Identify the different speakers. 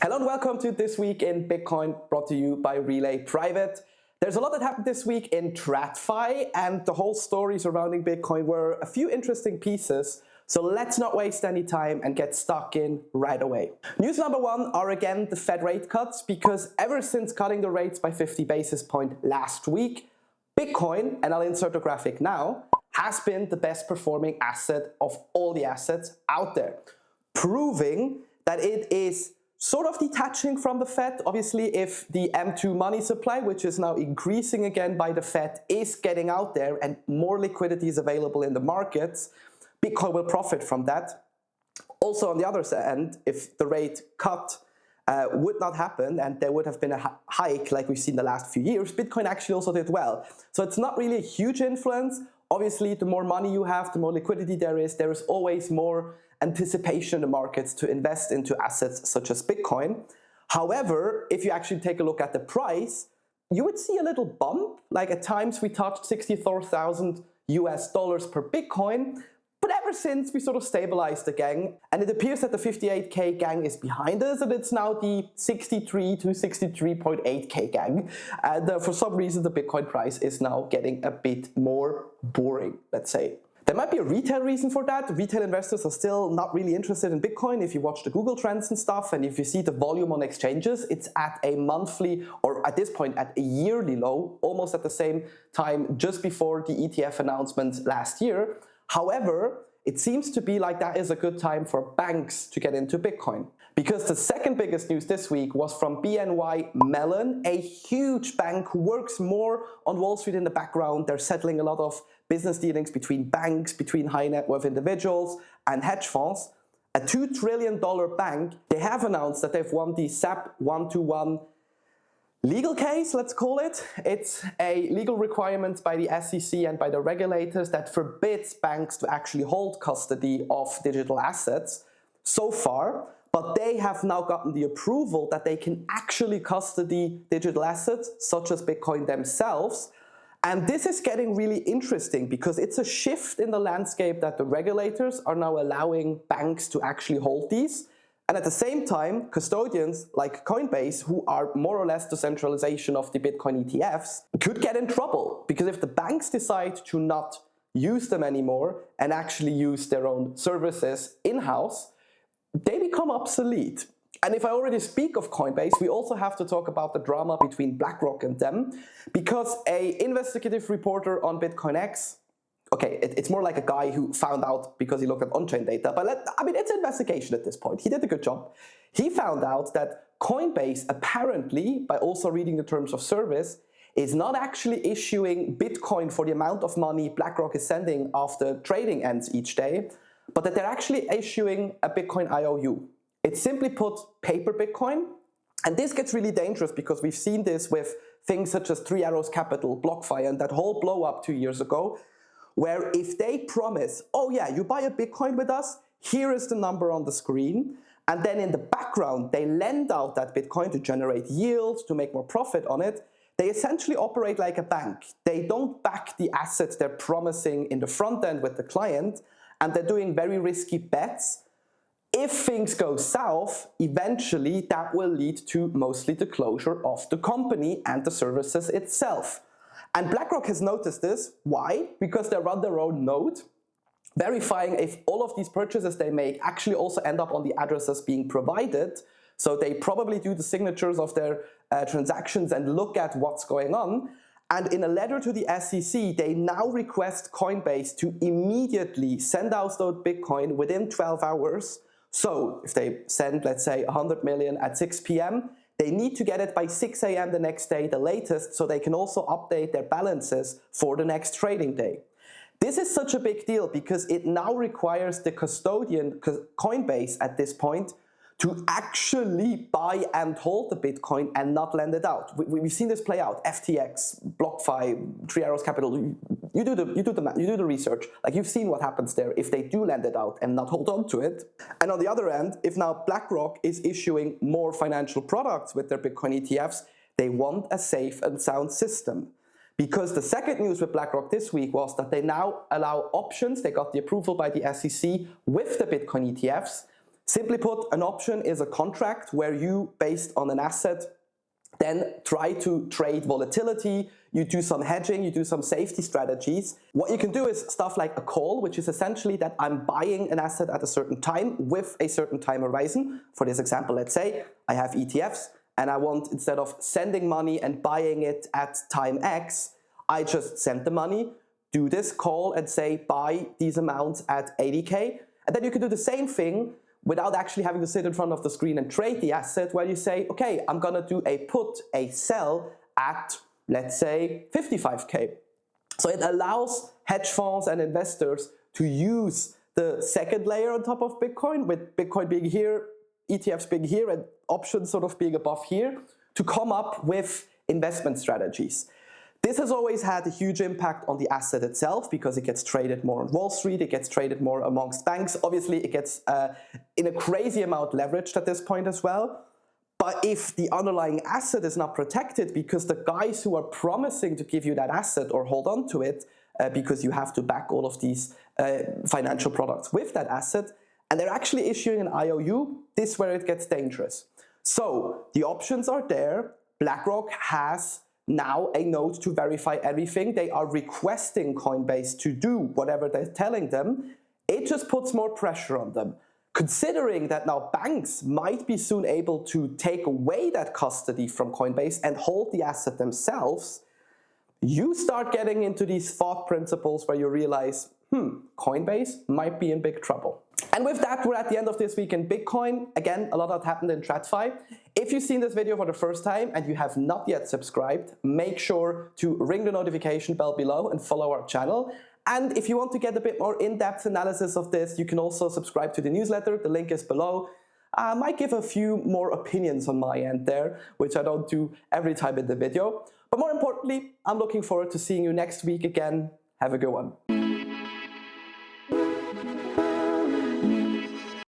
Speaker 1: Hello and welcome to This Week in Bitcoin, brought to you by Relai Private. There's a lot that happened this week in TradFi, and the whole story surrounding Bitcoin were a few interesting pieces. So let's not waste any time and get stuck in right away. News number one are again the Fed rate cuts, because ever since cutting the rates by 50 basis points last week, Bitcoin, and I'll insert a graphic now, has been the best performing asset of all the assets out there, proving that it is sort of detaching from the Fed. Obviously, if the M2 money supply, which is now increasing again by the Fed, is getting out there and more liquidity is available in the markets, Bitcoin will profit from that. Also, on the other end, if the rate cut would not happen and there would have been a hike like we've seen the last few years, Bitcoin actually also did well. So it's not really a huge influence. Obviously, the more money you have, the more liquidity there is always more anticipation in the markets to invest into assets such as Bitcoin. However, if you actually take a look at the price, you would see a little bump. Like at times we touched 64,000 US dollars per Bitcoin, but ever since we sort of stabilized again, and it appears that the 58K gang is behind us, and it's now the 63 to 63.8K gang. And for some reason, the Bitcoin price is now getting a bit more boring, let's say. There might be a retail reason for that. Retail investors are still not really interested in Bitcoin. If you watch the Google Trends and stuff, and if you see the volume on exchanges, it's at a monthly, or at this point at a yearly low, almost at the same time just before the ETF announcement last year. However, it seems to be like that is a good time for banks to get into Bitcoin. Because the second biggest news this week was from BNY Mellon, a huge bank who works more on Wall Street in the background. They're settling a lot of business dealings between banks, between high net worth individuals and hedge funds. A $2 trillion bank, they have announced that they've won the SAP 121 legal case, let's call it. It's a legal requirement by the SEC and by the regulators that forbids banks to actually hold custody of digital assets so far, but they have now gotten the approval that they can actually custody digital assets such as Bitcoin themselves. And this is getting really interesting because it's a shift in the landscape that the regulators are now allowing banks to actually hold these. And at the same time, custodians like Coinbase, who are more or less the centralization of the Bitcoin ETFs, could get in trouble, because if the banks decide to not use them anymore and actually use their own services in-house, they become obsolete. And if I already speak of Coinbase, we also have to talk about the drama between BlackRock and them, because an investigative reporter on Bitcoin X, okay, it's more like a guy who found out because he looked at on-chain data, but it's an investigation at this point. He did a good job. He found out that Coinbase apparently, by also reading the terms of service, is not actually issuing Bitcoin for the amount of money BlackRock is sending after trading ends each day, but that they're actually issuing a Bitcoin IOU. It's simply put paper Bitcoin. And this gets really dangerous because we've seen this with things such as Three Arrows Capital, BlockFi, and that whole blow up 2 years ago, where if they promise, oh yeah, you buy a Bitcoin with us, here is the number on the screen, and then in the background, they lend out that Bitcoin to generate yield, to make more profit on it, they essentially operate like a bank. They don't back the assets they're promising in the front end with the client, and they're doing very risky bets. If things go south, eventually that will lead to mostly the closure of the company and the services itself. And BlackRock has noticed this. Why? Because they run their own node, verifying if all of these purchases they make actually also end up on the addresses being provided. So they probably do the signatures of their transactions and look at what's going on. And in a letter to the SEC, they now request Coinbase to immediately send out those Bitcoin within 12 hours. So if they send, let's say, 100 million at 6 p.m., they need to get it by 6 a.m. the next day, the latest, so they can also update their balances for the next trading day. This is such a big deal because it now requires the custodian, Coinbase at this point, to actually buy and hold the Bitcoin and not lend it out. We've seen this play out. FTX, BlockFi, Three Arrows Capital. You do the research. Like, you've seen what happens there if they do lend it out and not hold on to it. And on the other end, if now BlackRock is issuing more financial products with their Bitcoin ETFs, they want a safe and sound system. Because the second news with BlackRock this week was that they now allow options. They got the approval by the SEC with the Bitcoin ETFs, Simply put, an option is a contract where you, based on an asset, then try to trade volatility, you do some hedging, you do some safety strategies. What you can do is stuff like a call, which is essentially that I'm buying an asset at a certain time with a certain time horizon. For this example, let's say I have ETFs and I want, instead of sending money and buying it at time X, I just send the money, do this call and say buy these amounts at 80K. And then you can do the same thing without actually having to sit in front of the screen and trade the asset, where you say, okay, I'm gonna do a put, a sell at, let's say, 55K. So it allows hedge funds and investors to use the second layer on top of Bitcoin, with Bitcoin being here, ETFs being here, and options sort of being above here, to come up with investment strategies. This has always had a huge impact on the asset itself because it gets traded more on Wall Street, it gets traded more amongst banks. Obviously, it gets in a crazy amount leveraged at this point as well. But if the underlying asset is not protected because the guys who are promising to give you that asset or hold on to it, because you have to back all of these financial products with that asset, and they're actually issuing an IOU, this is where it gets dangerous. So the options are there. BlackRock has now a node to verify everything. They are requesting Coinbase to do whatever they're telling them. It just puts more pressure on them. Considering that now banks might be soon able to take away that custody from Coinbase and hold the asset themselves, you start getting into these thought principles where you realize, Coinbase might be in big trouble. And with that, we're at the end of this week in Bitcoin. Again, a lot has happened in TradFi. If you've seen this video for the first time and you have not yet subscribed, make sure to ring the notification bell below and follow our channel. And if you want to get a bit more in-depth analysis of this, you can also subscribe to the newsletter. The link is below. I might give a few more opinions on my end there, which I don't do every time in the video. But more importantly, I'm looking forward to seeing you next week again. Have a good one.